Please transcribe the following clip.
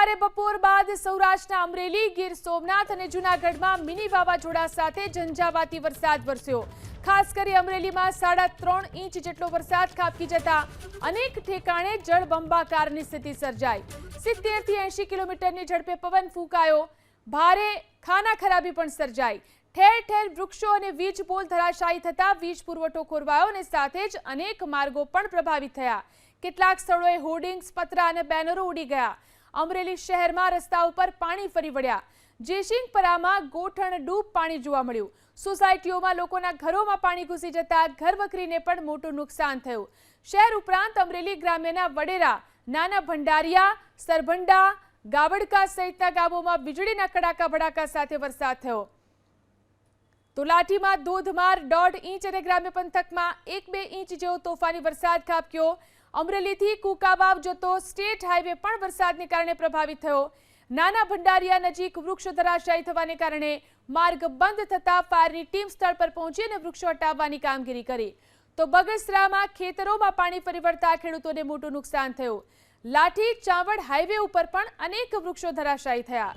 ગુરુવારે બપોર બાદ સૌરાષ્ટ્રના અમરેલી, ગીર સોમનાથ અને જૂનાગઢમાં મિની વાવાઝોડા સાથે ઝંઝાવાતી વરસાદ વરસ્યો। ખાસ કરી અમરેલીમાં 3.5 ઇંચ જેટલો વરસાદ ખાબકી જતા અનેક ઠેકાણે જળબંબાકારની સ્થિતિ સર્જાઈ। 70 થી 80 કિલોમીટરની ઝડપે પવન ફૂંકાયો। ભારે ખાનાખરાબી પણ સર્જાઈ। ઠેર ઠેર વૃક્ષો અને વીજ પોલ ધરાશાયી થતા વીજ પુરવઠો ખોરવાયો અને સાથે જ અનેક માર્ગો પણ પ્રભાવિત થયા। કેટલાક સ્થળોએ હોર્ડિંગ્સ, પતરા અને બેનરો ઉડી ગયા। અમરેલી શહેરમાં રસ્તા ઉપર પાણી ફરી વળ્યા। જેસિંગપરામાં ગોઠણ ડૂબ પાણી જોવા મળ્યું। સોસાયટીઓમાં લોકોના ઘરોમાં પાણી ઘૂસી જતા ઘરવખરીને પણ મોટું નુકસાન થયું। શહેર ઉપરાંત અમરેલી ગ્રામ્યના વડેરા, નાના ભંડારિયા, સરભંડા, ગાવડકા સહિતના ગામોમાં વીજળીના કડાકા ભડાકા સાથે વરસાદ થયો। તો લાઠીમાં ધોધમાર 1.5 ઇંચ અને ગ્રામ્ય પંથકમાં 1-2 ઇંચ જેવો તોફાની વરસાદ ખાબક્યો। અમરેલીથી કુકાવાવ જતો સ્ટેટ હાઈવે પણ વરસાદને કારણે પ્રભાવિત થયો। નાના ભંડારિયા નજીક વૃક્ષો ધરાશાયી થવાને કારણે માર્ગ બંધ થતા ફાયરની ટીમ સ્થળ પર પહોંચી અને વૃક્ષો હટાવવાની કામગીરી કરી। તો બગસરામાં ખેતરોમાં પાણી ફરી વળતા ખેડૂતોને મોટું નુકસાન થયું। લાઠી ચાવડ હાઈવે ઉપર પણ અનેક વૃક્ષો ધરાશાયી થયા।